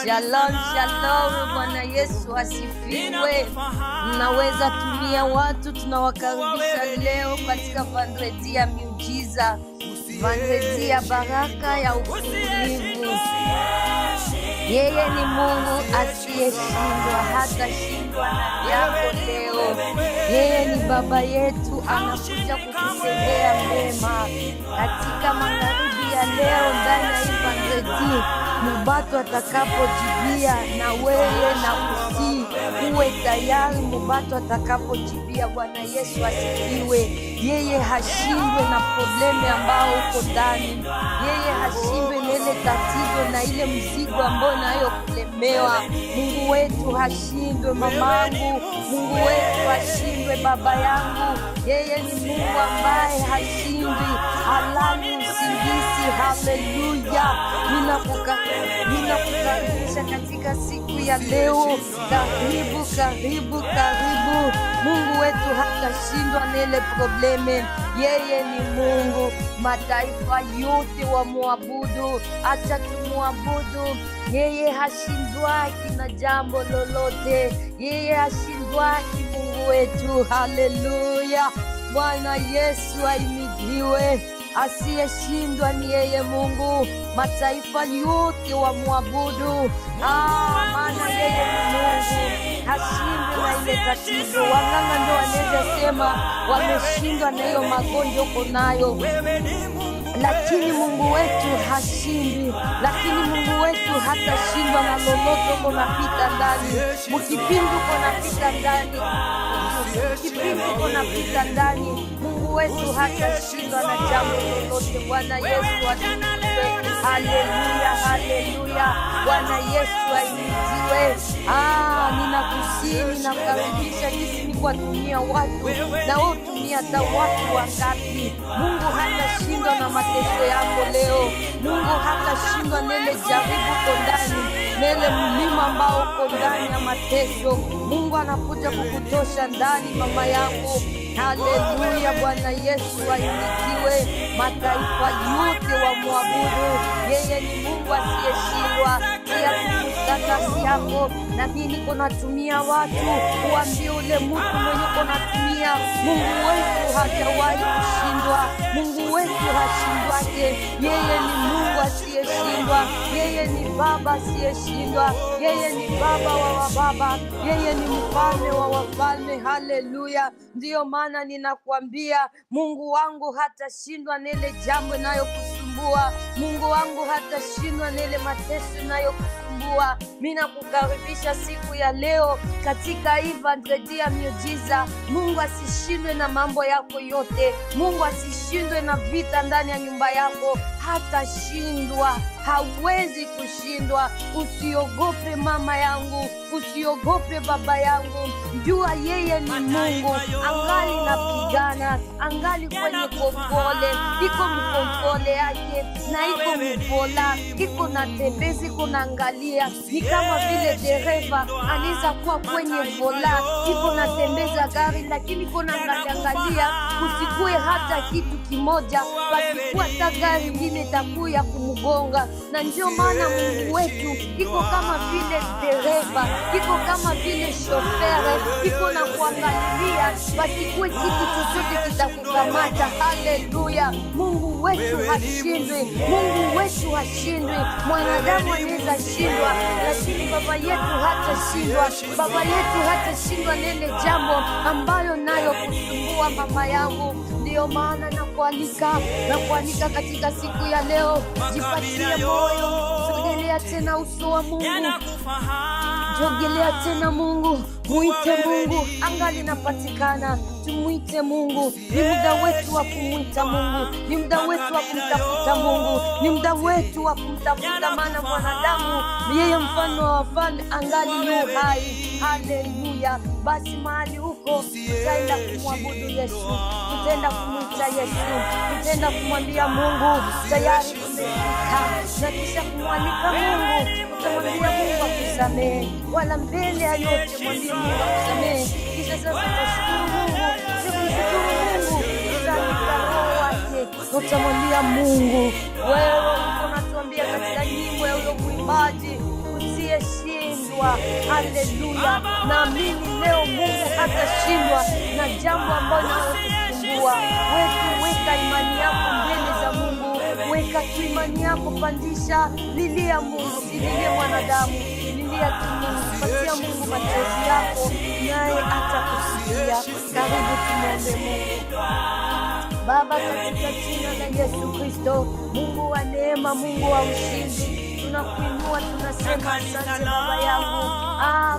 Shalom, shalom. Bwana Yesu asifiwe. Mnaweza tumia watu, tunawakaribisha leo katika vandredi ya miujiza, vandredi ya baraka ya ufungulivu. Yeye ni Mungu asiyeshindwa, hatashindwa na jambo leo. Yeye ni Baba yetu, anakuja kukutendea mema katika magharibi ya leo ndani ya hii vandredi. Mubatu atakapojibia na wewe na usi uwe tayari. Mubatu atakapojibia, Bwana Yesu asifiwe. Yeye hashindwe na problemi ambao uko ndani. Yeye hashindwe na ile tatizo na ile mzigo ambao nayo kulemewa. Mungu wetu hashindwe mamangu, Mungu wetu hashindwe baba yangu. Yeye ni Mungu ambaye hashindwi, halali usingizi. Haleluya. Ninakukaribisha katika siku ya leo. Karibu, karibu, karibu. Mungu wetu hatashindwa na ile probleme. Yeye ni Mungu, mataifa yote wamuabudu. Acha tumuabudu. Yeye hashindwaki na jambo lolote. Yeye hashindwaki, Mungu wetu. Haleluya. Bwana Yesu ahimidiwe. Asiyeshindwa ni yeye Mungu, mataifa yote wamuabudu. Maana yeye ni Mungu, hashindwi na ile tatizo. Waganga ndio wanaweza sema wameshindwa na hiyo magonjwa uko nayo, lakini Mungu wetu hashindwi. Lakini Mungu wetu hatashindwa na lolote uko napita ndani. Mkipindu uko napita ndani, kipindi kunapita ndani, Mungu wetu hatashindwa na jambo lolote. Bwana Yesu asifiwe. Haleluya, haleluya. Bwana Yesu ahimidiwe. Ninakukaribisha jinsi ni kuwatumia watu, na wewe tumia hata watu wangapi. Mungu hatashindwa na mateso yako leo. Mungu hatashindwa na ile jaribu uko ndani, na ile mlima ambao uko ndani ya mateso. Mungu anakuja kukutosha ndani, mama yangu. Haleluya. Bwana Yesu ahimidiwe. Mataifa yote wamuabudu. Yeye ni Mungu asiyeshindwa. Pia kukustatasi yako, na mimi niko natumia watu kuambia ule mtu mwenye uko natumia, Mungu wetu hajawahi kushindwa. Mungu wetu hashindwake. Yeye ni Mungu asiyeshindwa. Yeye ni Baba asiyeshindwa. Yeye ni Baba wa wababa. Yeye ni mfalme wa wafalme. Haleluya. Ndiyo maana ninakwambia, Mungu wangu hatashindwa na ile jambo inayokusumbua. Mungu wangu hatashindwa na ile mateso inayokusumbua. Mimi nakukaribisha siku ya leo katika hii vandredi ya miujiza. Mungu asishindwe na mambo yako yote. Mungu asishindwe na vita ndani ya nyumba yako. Hatashindwa, hawezi kushindwa. Usiogope mama yangu, usiogope baba yangu. Jua yeye ni Mungu, angali napigana, angali kwenye kokole. Iko mkokole yake na iko mvola, iko na tembezi, iko naangalia. Ni kama vile dereva anaweza kuwa kwenye vola, iko na tembeza gari, lakini iko na angalia kusikue hata kitu kimoja, basi kuwa hata gari ingine itakuya kumgonga. Na ndio maana Mungu wetu iko kama vile dereva, iko kama vile shofere, iko na kuangalia, basi kuwe kitu chochote kitakukamata. Haleluya. Mungu wetu hashindwi. Mungu wetu hashindwi. Mwanadamu anaweza shindwa, lakini Baba yetu hatashindwa. Baba yetu hatashindwa nene jambo ambayo nayo kusumbua mama yangu. Ndiyo maana nakualika katika siku ya leo, jipatie moyo, sogelea tena uso wa Mungu, jogelea tena Mungu, muite Mungu, angali napatikana. Tumuite Mungu. Ni muda wetu wa kumuita Mungu, ni muda wetu wa kumtafuta Mungu, ni muda wetu wa kumtafuta, maana mwanadamu yeye mfano wa wafalme angali yu hai. Haleluya. Basi mahali huko tutaenda kumwabudu Yesu, tutaenda kumuita Yesu, tutaenda kumwambia Mungu tayari tumefika, na kisha kumwalika Mungu. Utamwambia Mungu akusamehe, wala mbele ya yote mwambie Mungu akusamehe. Kisha sasa tutashukuru Mungu, utalika roho wake, utamwambia Mungu. Wewe uko natuambia katika nyimbo ya huyo mwimbaji, atashindwa. Haleluya! Naamini leo Mungu hatashindwa na jambo ambalo linalokusumbua. Weka imani yako mbele za Mungu, weka tu imani yako, pandisha, lilia Mungu, lilia mwanadamu, lilia tu Mungu, patia Mungu machozi yako, naye atakusikia. Karibu tumwombe Mungu. Baba, katika jina la Yesu Kristo, Mungu wa neema, Mungu wa ushindi, tunakuinua, tunasema asante Baba yangu.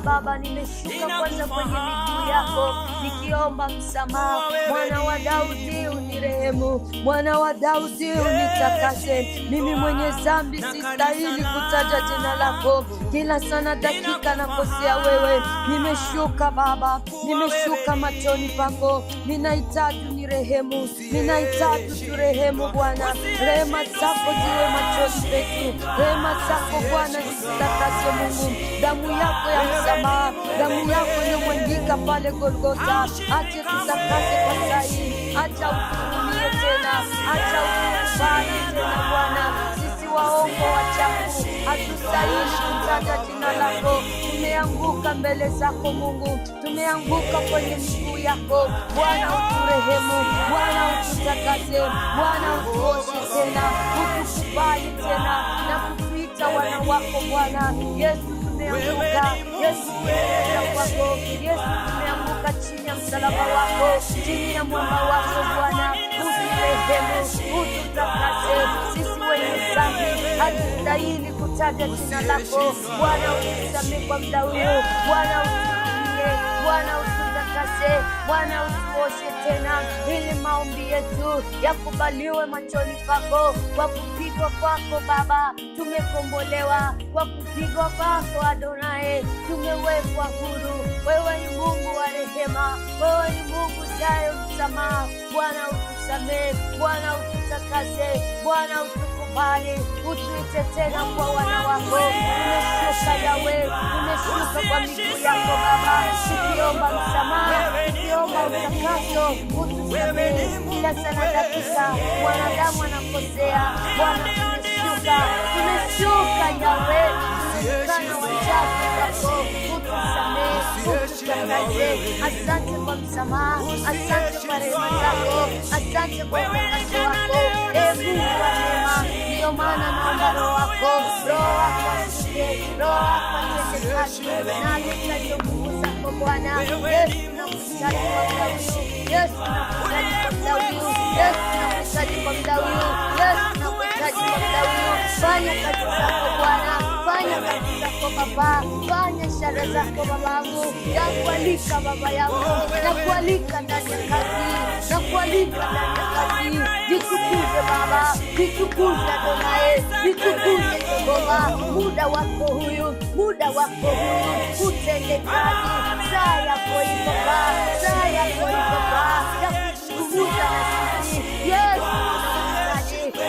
Baba, nimeshuka kwanza kwenye miguu yako nikiomba msamaha. Mwana wa Daudi unirehemu, Mwana wa Daudi unitakase. Mimi mwenye dhambi sistahili kutaja jina lako, kila sana dakika nakosea wewe. Nimeshuka Baba, nimeshuka machoni pako, ninahitaji unirehemu, ninahitaji turehemu Bwana. Rehema zako ziwe machoni petu, rehema zako Bwana zitakase Mungu. Damu yako ya msamaha, damu yako iliyomwagika pale Golgotha, acha tutakase kwa sahi, acha utuhurumie tena, acha utukubali tena Bwana. Sisi waongo wachafu hatustahili kutaja jina lako, tumeanguka mbele zako Mungu, tumeanguka kwenye miguu yako Bwana. Uturehemu Bwana, ututakase Bwana, utuoshe tena, utukubali tena na kutuita wana wako Bwana. Yesu, tumeanguka Yesu, tumeenda kwako Yesu, tumeanguka chini ya msalaba wako, chini ya mwamba wako Bwana. Uturehemu, ututakase, sisi wenye dhambi hatustahili kutaja jina lako Bwana. Utusamehe kwa muda huu Bwana, utuhurumie Bwana, ututakase Bwana, utuoshe tena, ili maombi yetu yakubaliwe machoni pako. Kwa kupigwa kwako Baba tumekombolewa, kwa kupigwa kwako Adonai tumewekwa huru. Wewe ni Mungu wa rehema, wewe ni Mungu jaye msamaha. Bwana, utusamehe Bwana, ututakase Bwana, utukubali, utuite tena kwa wana wako. Tumeshuka Yawe, tumeshuka kwa miguu yako Baba, tukiomba msamaha, tukiomba utakaso, utusamehe kila sana dakika mwanadamu anakosea Bwana. Tumeshuka Yawe, tumekana wachafu wako, utusamehe, ututakase. Asante kwa msamaha, asante kwa rehema zako, asante kwa utakaso wako. Mungu wa neema, ndiyo maana naomba Roho wako, Roho wako ashuke, Roho wako atende kazi na aletaje nguvu zako Bwana. Yesu, nakuhitaji kwa muda huu, Yesu, nakuhitaji kwa muda huu, Yesu, nakuhitaji kwa muda huu, Yesu, nakuhitaji kwa muda huu. Fanya kazi zako Bwana, fanya kazi zako Baba, fanya ishara zako babangu. Nakualika Baba yangu, nakualika ndani ya kazi, nakualika ndani ya kazi. Jitukuze Baba, jitukuze Adonai, jitukuze Jehova. Muda wako huyu, muda wako huyu, utende kazi. Saa yako iko Baba, saa yako iko Baba ya kuzungumza na sisi. Yesu,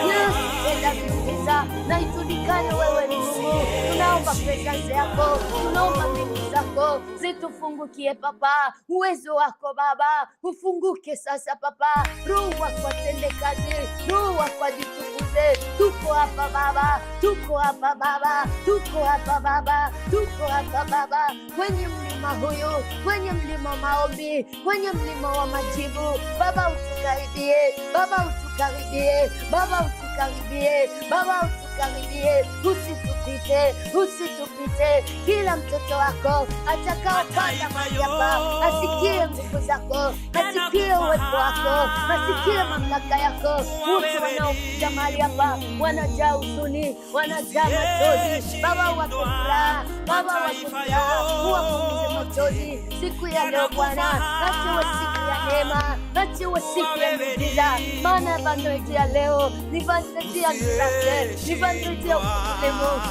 Yesu, tenda miujiza na ijulikane wewe ni Mungu. Tunaomba presence yako, tunaomba mbingu zako zitufungukie Papa. Uwezo wako Baba ufunguke sasa Papa. Roho wako atende kazi, Roho wako ajitukuze. Tuko hapa Baba, tuko hapa Baba, tuko hapa Baba, tuko hapa Baba, kwenye mlima huyu, kwenye mlima wa maombi, kwenye mlima wa majibu. Baba utukaribie, Baba utukaribie, Baba utukaribie, Baba utukaribie. Usitupite, usitupite. Kila mtoto wako atakaopanda mahali hapa asikie nguvu zako, asikie uwepo wako, asikie mamlaka yako. Wote wanaokuja mahali hapa wanajaa huzuni, wanajaa machozi. Baba wape furaha, Baba wape furaha, uwapunguze machozi siku ya leo Bwana. Achiwe siku ya neema, achiwe siku ya miujiza, maana bandreti ya leo ni bandreti ya kirase, ni bandreti ya ukulemu.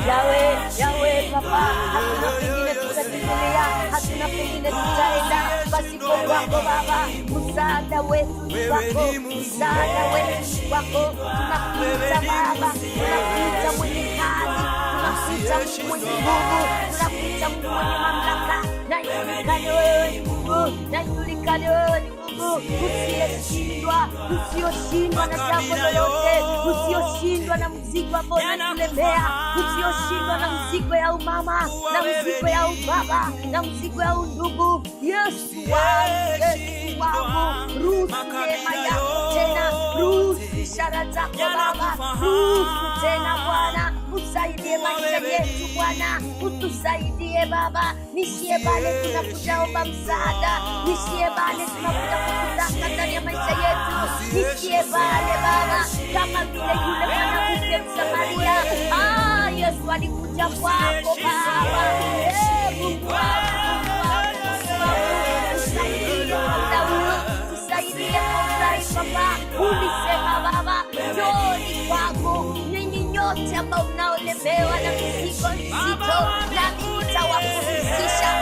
Yawe, Yawe Papa, hakuna pengine tutakimbilia, hakuna pengine tutaenda pasipo kwako Baba. Msaada wetu ni kwako, msaada wetu ni kwako. Tunakuita Baba, tunakuita mwenye kazi, tunakuita Mungu mwenye nguvu, tunakuita Mungu mwenye mamlaka. Na ijulikane wewe ni Mungu, na ijulikane Kwani wewe ni Mungu usiyeshindwa, usiyoshindwa na jambo lolote, usiyoshindwa na mzigo ambao unatulemea, usiyoshindwa na mzigo ya umama, na mzigo ya ubaba, na mzigo ya undugu. Yesu wangu, Yesu wangu, ruhusu neema yako tena, ruhusu ishara zako Baba, ruhusu tena Bwana, usaidie maisha yetu Bwana, utusaidie Baba. Nishie pale tunakujaomba msaada, nishie pale tunakuja kukutaka ndani ya maisha yetu, nishie pale Baba, kama vile yule mwanamke Msamaria. Yesu alikuja kwako Baba. Mungu wangu, tusaidie muda huu, tusaidie Baba. Ulisema Baba, njooni kwangu ninyi nyote ambao mnaolemewa na mizigo nzito, nami nitawapumzisha.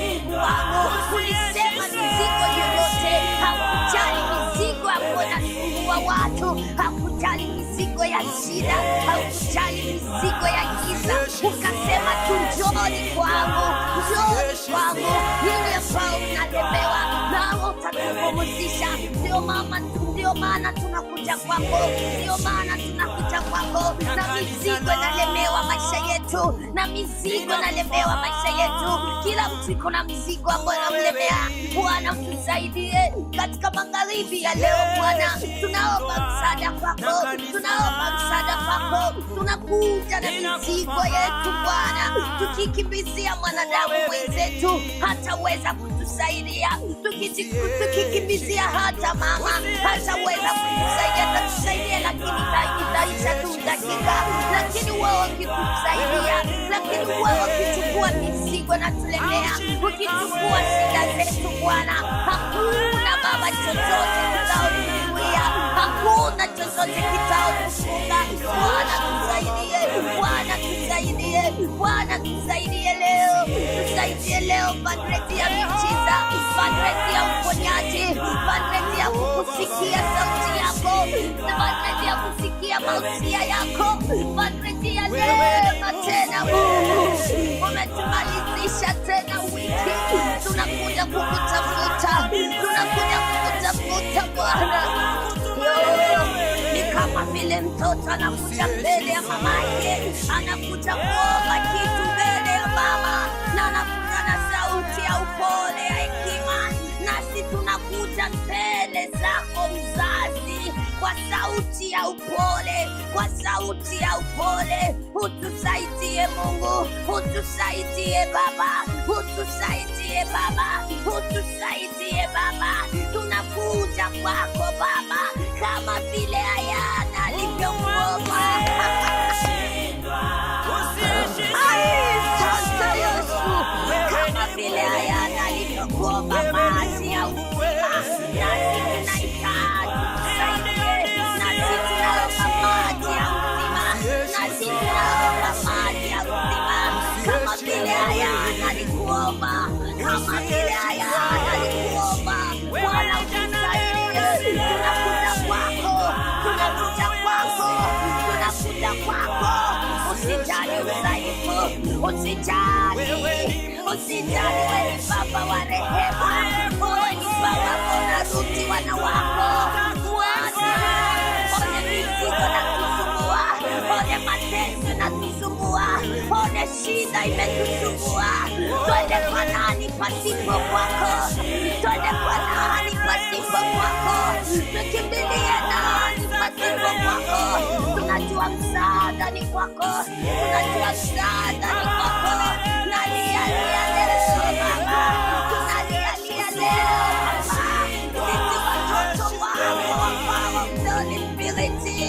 Mungu wangu, ulisema mizigo yoyote, hakujali mizigo ambayo inasumbua watu, hakujali mizigo ya shida, hakujali mizigo ya giza, ukasema tu njooni kwangu, njooni kwangu ninyi ambao mnalemewa, nao utatupumzisha. Ndio maana tunakuja kwako, ndio maana tunakuja kwako, na mizigo inalemewa maisha yetu, na mizigo inalemewa maisha yetu. Kila mtu iko na mzigo ambao unamlemea. Bwana, tusaidie katika magharibi ya leo Bwana, tunaomba msaada kwako, tunaomba msaada kwako. Tunakuja na mizigo yetu Bwana, tukikimbizia mwanadamu mwenzetu hataweza kutusaidia, tukikimbizia hata mama hataweza kutusaidia, tatusaidia lakini itaisha tu dakika. Lakini wewe ukitusaidia, lakini wewe ukichukua mizigo na tulemea, ukichukua shida zetu Bwana, hakuna Baba chochote kitaotuzuia, hakuna chochote kitaotufunga. Bwana tusaidie, Bwana tusaidie, Bwana tusaidie leo, tusaidie leo. Bandreti ya miujiza, bandreti ya uponyaji, bandreti ya kukusikia sauti yako, bandreti ya kusikia mausia yako, bandreti ya neema tena. Mungu, umetumalizisha tena wiki, tunakuja kukutafuta, tunakuja kukutafuta Bwana. Ni kama vile mtoto anakuja mbele ya mamake, anakuja kuomba kitu mbele ya mama, na anakuja na sauti ya upole, ya hekima. Nasi tunakuja mbele zako mzazi, kwa sauti ya upole, kwa sauti ya upole. Utusaidie Mungu, utusaidie Baba, utusaidie Baba, utusaidie Baba. Tunakuja kwako Baba, kama vile Ayana alivyokuomba. Sasa Yesu, kama vile Ayana alivyokuomba maji ya uzima, nasi tunahitaji tusaidie, nasi tunaomba maji ya uzima, nasi tunaomba maji ya uzima, kama vile Ayana alikuomba, kama vile Ayana alikuomba. Bwana utusaidie, tunakuja kwako, tunakuja kwako, tunakuja kwako. Usijali udhaifu, usijali, wewe ni Baba wa rehema, wewe ni Baba unarudi wana wako. Bwana, one mizigo na kusumbua, one mateso na kusumbua, one shida imetusumbua. Twende kwa nani pasipo kwako? Twende kwa nani pasipo kwako? Tukimbilie nani pasipo kwako? Tunajua msaada ni kwako, tunajua msaada ni kwako. Nalia leo Baba, tunalia leo Baba, sisi watoto wako ambao mnalipiliti.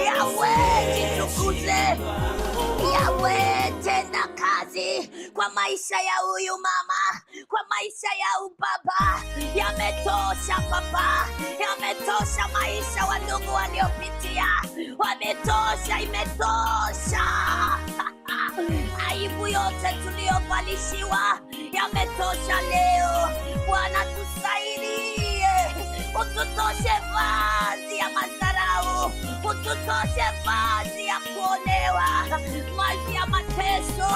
Yahweh jitukuze, Yahweh tenda kazi kwa maisha ya huyu mama, kwa maisha ya ubaba. Yametosha Baba, yametosha maisha wadogo waliopitia, wametosha, imetosha. Aibu yote tuliyovalishiwa yametosha leo. Bwana tusaidie, ututoshe vazi ya madharau, ututoshe vazi ya kuonewa, vazi ya mateso,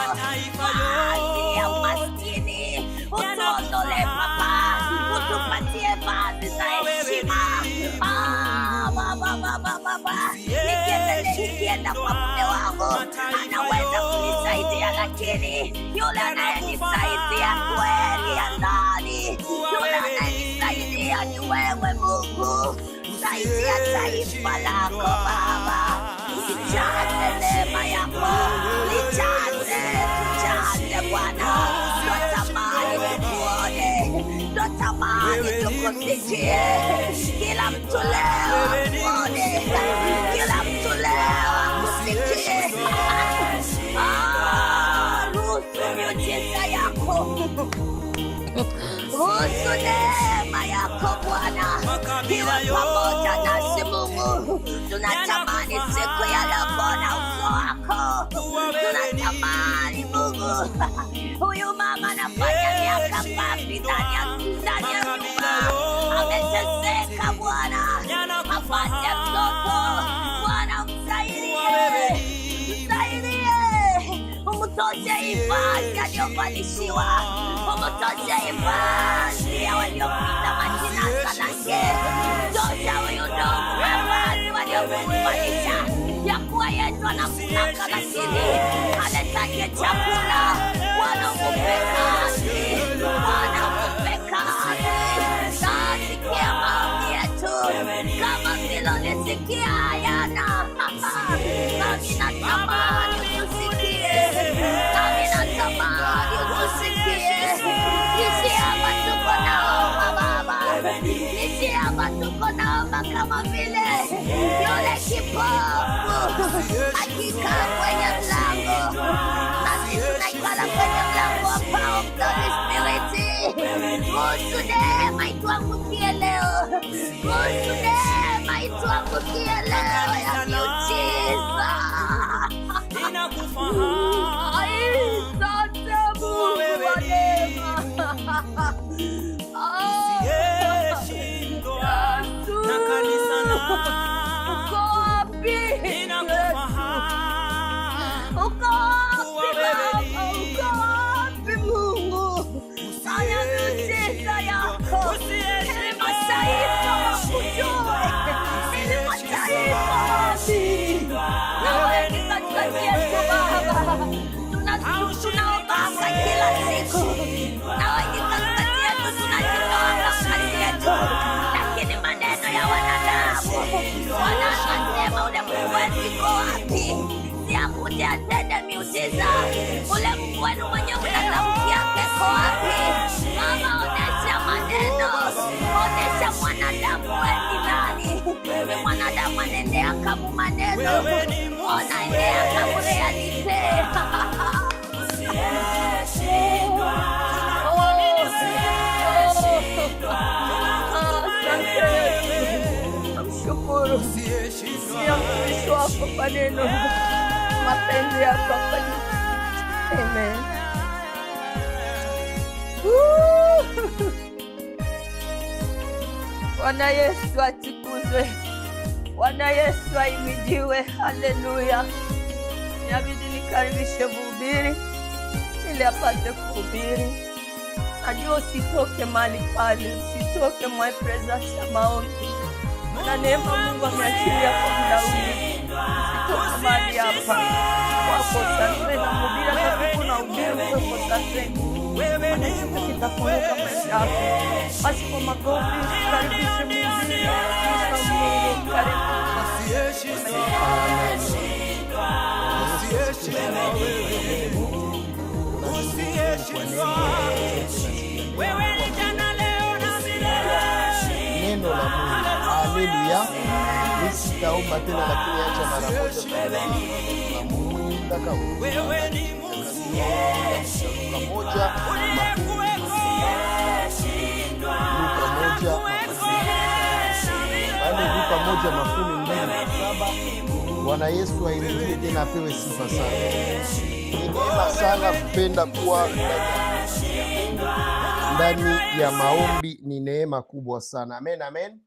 vazi ya umaskini. Utuondole Baba, utupatie lakini yule anayenisaidia kweli ya ndani, yule anayenisaidia ni wewe Mungu. Saidia taifa lako Baba, lijaze neema yako, lijaze Bwana. Tunatamani tukuone, tunatamani tukusikie. Kila mtu leo akuone, kila mtu leo akusikie. Ruhusu miujiza yako, ruhusu neema yako Bwana iwe pamoja nasi Mungu. Tunatamani siku ya leo kuona uso wako, tunatamani Mungu. Huyu mama anafanya miaka ngapi ndani ya nyumba, ameteseka Bwana, apate mtoto Bwana, msaidie, umtoshe hifadhi aliyobadilishiwa, umtoshe hifadhi ya waliopita majina salake, tosha huyu ndugu wafadhi waliokufanyisha ya kuwa yetu anafunaka, lakini anataka chakula. Bwana umupe kazi, Bwana umupe kazi. Nasikia maombi yetu kama vile ulisikia Ayana. Nami natamani utusikie, nami natamani utusikie. Nisi hapa tuko naomba Baba, nisi hapa tuko naomba kama vile yule kipofu akikaa kwenye mlango, nasi tunaikala kwenye mlango wa Power of the Holy Spirit. Ruhusu neema ituangukie leo, ruhusu neema ituangukie leo ya miujiza. Asante Mungu wa neema. Na kanisa na uko wapi? Uko wapi Mungu? Fanya miujiza yako ili mataifa wakujue, ili mataifa waamini. Na wengi katikati yetu Baba, tunaomba kila siku, na wengi katikati yetu tunajitoa kati yetu, lakini maneno ya wanadamu wanasema ule Mungu wetu uko wapi? Siakuje atende miujiza. Ule Mungu wenu mwenye unatamkia uko wapi? Mama, onesha maneno, onesha mwanadamu wewe nani? Ni mwanadamu anaendea kama maneno, anaendea kama realite. Shukuru sio mwisho wako maneno, mapenzi yako fanyika. Amen. Bwana Yesu atukuzwe, Bwana Yesu ahimidiwe. Haleluya. Inabidi nikaribishe mhubiri ili apate kuhubiri. Najua usitoke mahali pale, usitoke mwa presence ya maombi. Na neema Mungu ameachilia kwa muda huu. Usitoke mahali hapa. Wako sasa na mhubiri atakuwa na ubiri kwa sasa. Anaweza kitafunika maisha yako. Basi kwa makofi karibishe mhubiri. Mungu karibu. Neno la Mungu. Haleluya. Sitaomba tena, lakini acha mara moja kwa Mungu. Nataka wewe ni Mungu. Luka moja makumi mbili na saba. Bwana Yesu aimidiwe tena, apewe sifa sana. Ni neema sana kupenda kuwa ndani ya maombi, ni neema kubwa sana. Amen, amen.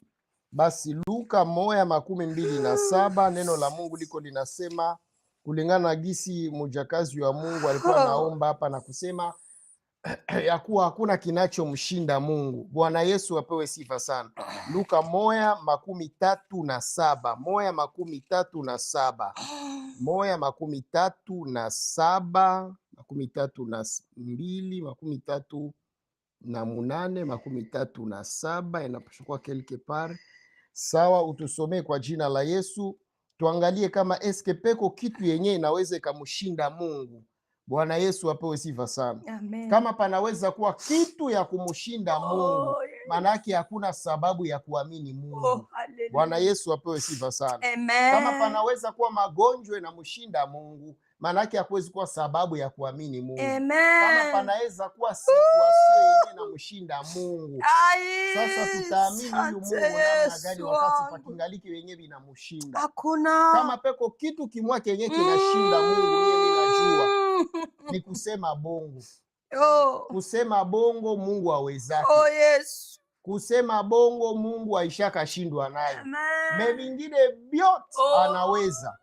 Basi Luka moja makumi mbili na saba, neno la Mungu liko linasema kulingana na gisi mjakazi wa Mungu alikuwa naomba hapa na kusema ya kuwa hakuna kinachomshinda Mungu. Bwana Yesu apewe sifa sana. Luka moja makumi tatu na saba, moja makumi tatu na saba, moja makumi tatu na saba, 32, 38, 37 inapochukua quelque part. Sawa, utusomee kwa jina la Yesu, tuangalie kama eske peko kitu yenye inaweza ikamshinda Mungu. Bwana Yesu apewe sifa sana. Amen. Kama panaweza kuwa kitu ya kumshinda Mungu, manake hakuna sababu ya kuamini Mungu. Bwana Yesu apewe sifa sana. Amen. Kama panaweza kuwa magonjwa na mshinda Mungu, manake hakuwezi kuwa sababu ya kuamini Mungu. Amen. Kama panaweza kuwa situation yenyewe na mshinda Mungu, sasa tutaamini huyu Mungu namna gani wakati pakingaliki wenyewe vinamshinda? Hakuna. Kama peko kitu kimwa kenye kinashinda Mungu, mimi najua ni kusema bongo. Kusema bongo Mungu hawezaki. Yes. Kusema bongo Mungu aishakashindwa nayo. Na vingine vyote anaweza.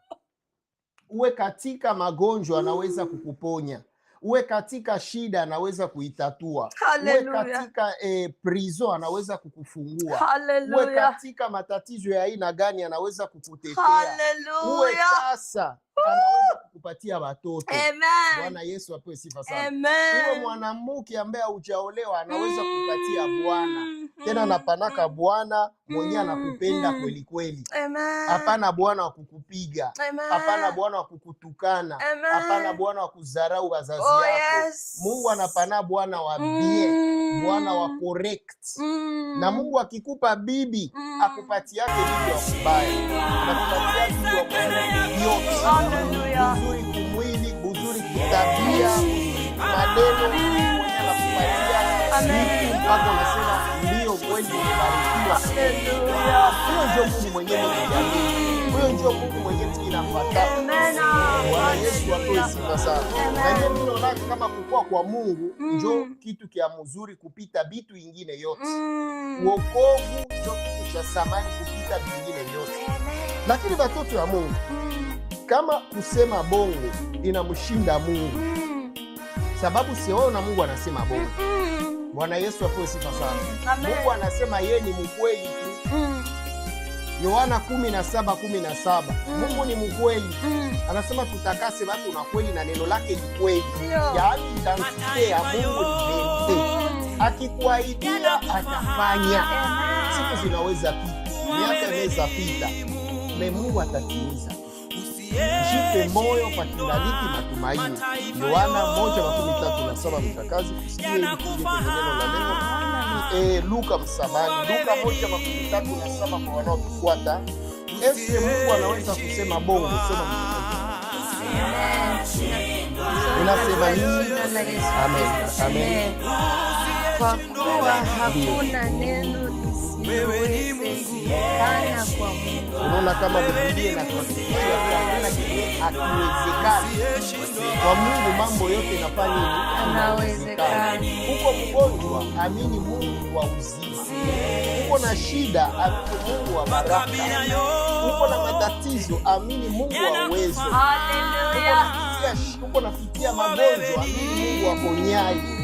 Uwe katika magonjwa anaweza kukuponya. Uwe katika shida anaweza kuitatua. Uwe katika prison anaweza kukufungua. Hallelujah. Uwe katika matatizo ya aina gani anaweza kukutetea. Hallelujah. Uwe sasa anaweza kukupatia watoto. Amen. Bwana Yesu apewe sifa sana. Amen. Uwe mwanamke ambaye hujaolewa anaweza kukupatia Bwana. Tena napanaka Bwana mwenye anakupenda kweli kweli. Amen. Hapana Bwana wa kukupiga. Hapana Bwana wa kukutukana. Hapana Bwana wa kudharau wazazi yako. Yes. Mungu anapana Bwana wa bien, Bwana wa correct. Na Mungu akikupa bibi akupatiake bibi wa kubaya. Anakupatia bibi wa kubaya. Buzuri kumwili, buzuri kutabia, maneno mwenye anakupatia vitu mpaka unasema ndio kweli umebarikiwa. Huyo ndio Mungu mwenyewe mwenyewe. Huyo ndio Mungu mwenyewe tunafuata. Bwana Yesu apewe sifa sana. Na ndio mimi naona kama kukua kwa Mungu ndio kitu kia mzuri kupita vitu vingine yote. Wokovu ndio kitu cha thamani kupita vingine vyote. Lakini watoto wa Mungu, kama kusema bongo inamshinda Mungu, sababu siona Mungu anasema bongo. Bwana Yesu apewe sifa sana. Mungu anasema yeye ni mkweli tu. Yohana 17:17. Mungu ni mkweli. Anasema tutakase watu na kweli na neno lake ni kweli. Yaani identite ya Mungu ni verite. Akikuahidia atafanya. Siku zinaweza pita, miaka inaweza pita, na Mungu atatimiza. Jipe moyo kwa kingaliki matumaini. Yohana 1:37 mtakazi kusikia ili kuje kwenye neno la leo. Luka msamani, Luka 1:37 kwa wanaotufuata. Eske Mungu anaweza kusema bongo? Sema unasema nini? Amen. Amen. Kwa kuwa hakuna neno lisilowezekana kwa Mungu. Unaona kama Biblia inatuhakikishia hakuna kitu hakiwezekani. Kwa Mungu mambo yote yanawezekana. Uko mgonjwa, amini Mungu wa uzima. Uko na shida, amini Mungu wa baraka. Uko na matatizo, amini Mungu wa uwezo. Hallelujah. Uko nafikia magonjwa, amini Mungu wa ponyaji.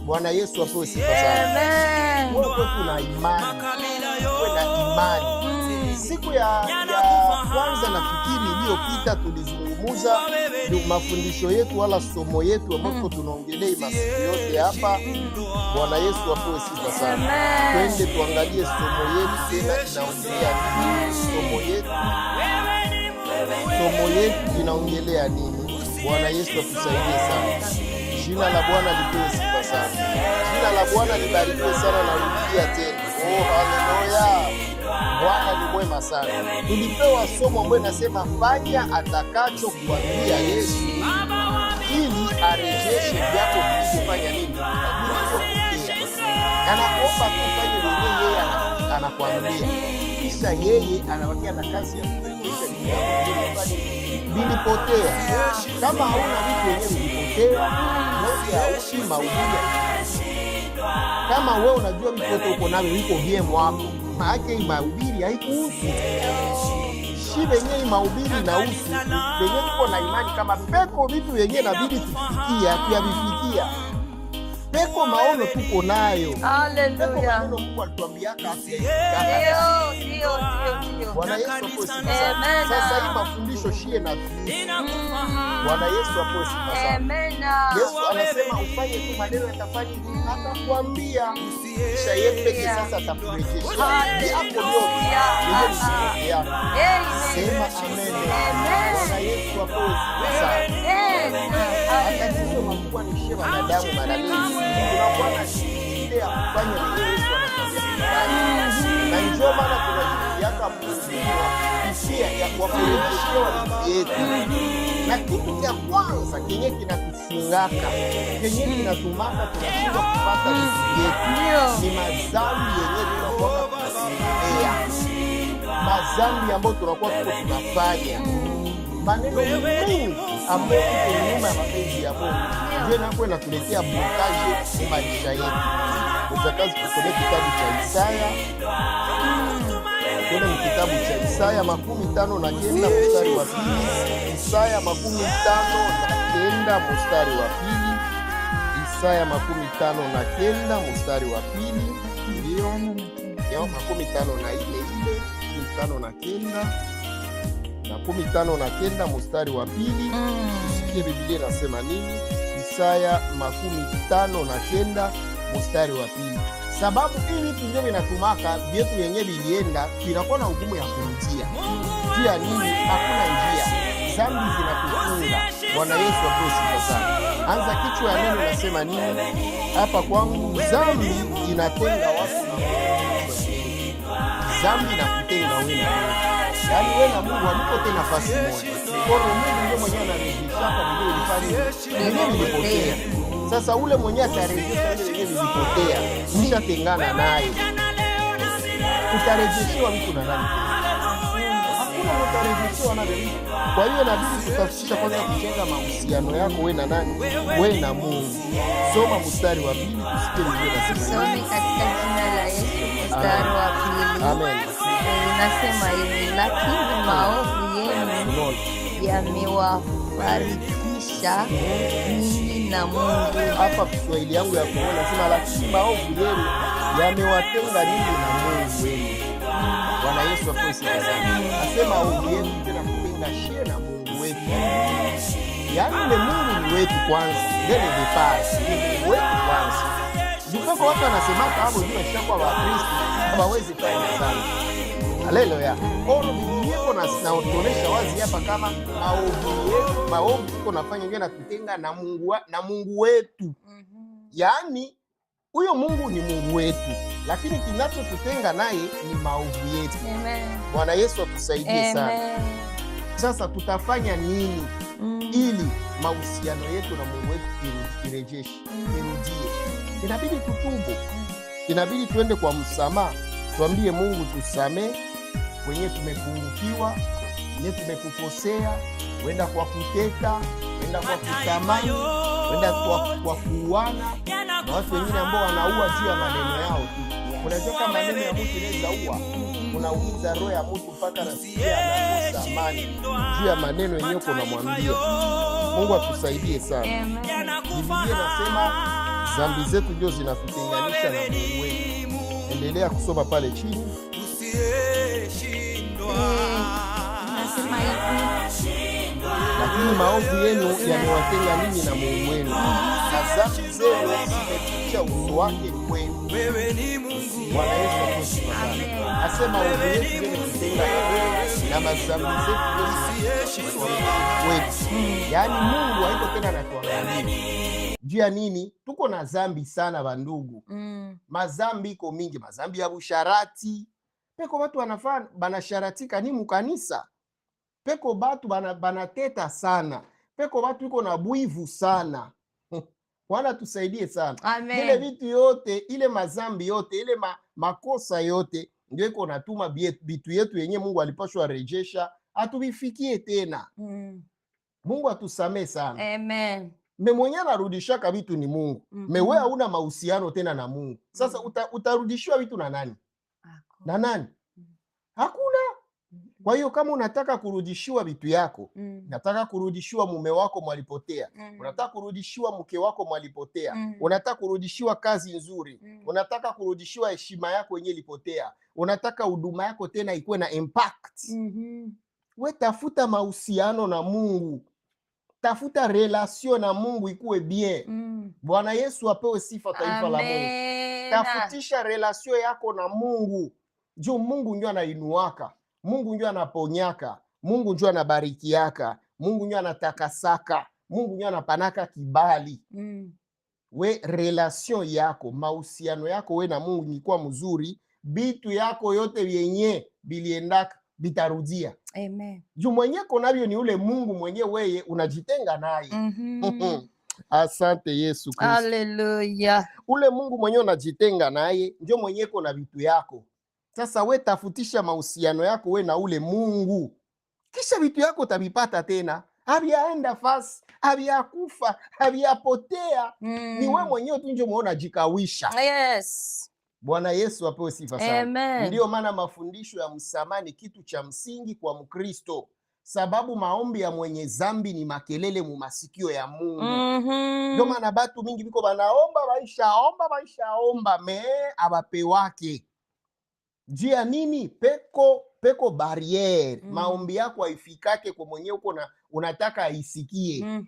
Bwana Yesu apewe sifa sana. Amen. Wewe kuna imani. Wewe na imani. Siku ya kwanza nafikiri iliyopita tulizungumza mafundisho yetu wala somo yetu ambapo tunaongelea masiku yote hapa. Bwana Yesu apewe sifa sana. Twende tuangalie somo yetu tena inaongelea nini? Somo yetu inaongelea nini? Bwana Yesu atusaidie sana. Jina la Bwana lipewe sifa sana. Jina la Bwana libarikiwe sana na rudia tena. Haleluya. Bwana ni mwema sana. Tulipewa somo ambalo linasema fanya atakacho kuambia Yesu ili arejeshe vyako vilivyofanya nini? Anakuomba kufanya nini? Yeye anakuambia. Kisha yeye anawakia na kazi ya kurejesha vyako vilipotea. Kama hauna vitu wenyewe vilipotea, moja haushi mahubiri. Kama wewe unajua vitu uko navyo viko vyema wako, maana mahubiri haikuhusu. Si wenyewe mahubiri na usu. Wenyewe uko na imani kama peko vitu wenyewe na bidi tufikia, tuyavifikia. peko maono tuko nayo, peko Haleluya. maneno Mungu alituambiaka Ndio. Bwana Yesu apewe sifa Amen. sana. Sasa hii mafundisho shie na Bwana Yesu apewe sifa sana. Amen. Yesu anasema ufanye tu maneno yatafanya hivi, atakwambia kisha yeye peke sasa atakurejesha. Ni hapo ndio yeye msikie yako. Sema amen. Bwana Yesu apewe sifa sana. Hata sisi makubwa ni shie wanadamu mara nyingi tunakuwa na shida ya kufanya vile Yesu anatuambia tufanye. Na ndio maana tunajiweka msia ya kuwakurejeshea riziki yetu. Na kitu cha kwanza kenye kinatufungaka, kenye kinatumaka tunashindwa kupata riziki yetu ni mazambi yenyewe tunakuwa tunafanya, mazambi ambayo tunakuwa tunafanya, maneno mengi ambayo tuko nyuma ya mapenzi ya Mungu ndio inakuwa inatuletea blokaje ya maisha yetu. Utakazi kusoma kitabu cha Isaya, kuna kitabu cha Isaya 59 mstari wa 2. Isaya 59 mstari wa 2. Isaya 59 mstari wa 2. Ndio 59 mstari wa 2. Tusikie Biblia inasema nini? Isaya 59 mstari wa 2. Sababu hii vitu ndio vinatumaka vyetu yenye vilienda vinakuwa na hukumu ya kurudia. Njia nini? Hakuna njia. Dhambi zinatufunga. Bwana Yesu apewe sifa sana. Anza kichwa ya neno nasema nini? Hapa kwangu dhambi inatenga watu na Mungu. Dhambi inakutenga wewe na Mungu. Yaani wewe na Mungu hamko tena nafasi moja. Kwa hiyo Mungu ndio mwenyewe anarejesha hapa vile ulifanya. Ndio vilipotea. Sasa ule mwenyewe atarejesha ile yenyewe vilipotea. Mshatengana naye. Utarejeshewa mtu na nani? Hakuna utarejeshewa na nani. Kwa hiyo inabidi tutafisha kwanza kujenga mahusiano yako wewe na nani? Wewe na Mungu. Soma mstari wa 2 tusikie Biblia inasema. Some katika jina la Yesu mstari wa 2. Amen. Inasema hivi, lakini maovu yenu yamewafarikisha ninyi na Mungu. Hapa Kiswahili yangu ya kuona nasema lakini maovu yenu yamewatenga ninyi na Mungu wenu. Bwana Yesu apewe sifa sana. Nasema maovu yenu tena kutenga shie na Mungu wetu. Yaani ile Mungu ni wetu kwanza. Ndio ni pasi. Ni wetu kwanza. Ndipo watu wanasema hapo ndio shakwa wa Kristo hawawezi fanya sana. Haleluya. Ono Biblia iko naonesha wazi hapa kama maovu tuko nafanya ngine na kutenga na Mungu wetu. Yaani huyo Mungu ni Mungu wetu, lakini kinachotutenga naye ni maovu yetu. Amen. Bwana Yesu atusaidie sana. Sasa tutafanya nini ili mahusiano yetu na Mungu wetu irejeshe, irudie? Inabidi tutubu. Inabidi tuende kwa msamaha. Tuambie Mungu tusamee wenye tumepungukiwa, wenye tumekukosea, wenda kwa kuteka, wenda kwa kutamani, wenda kwa kuuana, na watu wengine ambao wanaua juu ya maneno yao tu. Unajua kama maneno ya mtu inaweza ua, unaumiza roho ya mtu mpaka nasikia anakosa amani juu ya maneno yenyewe unamwambia. Mungu atusaidie sana. Biblia inasema dhambi zetu ndio zinatutenganisha na Mungu wetu. Endelea kusoma pale chini. Nasema hivi, lakini maovu yenu yamewatenga ninyi na Mungu wenu, na dhambi zenu zimeficha uso wake kwenu. Bwana Yesu asifiwe. Asema maovu yetu yametutenga na madhambi zetu kwetu. Yaani Mungu haiko tena anatuangalia. Juu ya nini? Tuko na dhambi sana bandugu. Mazambi iko mingi, mazambi ya busharati. Peko watu wanafanya banasharatika ni mukanisa. Peko batu banateta sana. Peko batu iko na bwivu sana. Bwana tusaidie sana. Amen. Ile vitu yote, ile mazambi yote, ile makosa yote ndio iko natuma vitu yetu yenye Mungu alipashwa rejesha atuvifikie tena. Mungu atusamee sana. Amen. Mwenye anarudishaka vitu ni Mungu. Wewe hauna mahusiano tena na Mungu. Sasa utarudishiwa vitu na nani? Na nani? Hakuna. Kwa hiyo kama unataka kurudishiwa vitu yako, unataka kurudishiwa mume wako mwalipotea, unataka kurudishiwa mke wako mwalipotea, unataka kurudishiwa kazi nzuri, unataka kurudishiwa heshima yako yenye ilipotea, unataka huduma yako tena ikuwe na impact, we tafuta mahusiano na Mungu, tafuta relation na Mungu ikuwe bien. Bwana Yesu apewe sifa, taifa la Mungu. Tafutisha relation yako na Mungu, juu Mungu ndio anainuaka, Mungu ndio anaponyaka, Mungu ndio anabarikiaka, Mungu ndio anatakasaka, Mungu ndio anapanaka kibali. We relation yako, mahusiano yako we na Mungu nikuwa mzuri, bitu yako yote vyenye biliendaka bitarudia. Amen. Juu mwenye konavyo ni ule Mungu mwenye weye unajitenga naye. Asante Yesu Kristo. Hallelujah. Ule Mungu mwenye unajitenga naye ndio mwenye kona vitu yako. Sasa we tafutisha mahusiano yako we na ule Mungu, kisha vitu yako utavipata tena. Haviaenda fasi, haviakufa, haviapotea. Ni we mwenyewe tu ndio muona jikawisha. Yes. Bwana Yesu apewe sifa sana. Amen. Ndiyo maana mafundisho ya msamaha ni kitu cha msingi kwa Mkristo, sababu maombi ya mwenye zambi ni makelele mu masikio ya Mungu. Ndio maana batu mingi biko banaomba baishaomba me abapewake. Jia nini? Peko barriere. Maombi yako haifikake kwa mwenye uko unataka aisikie.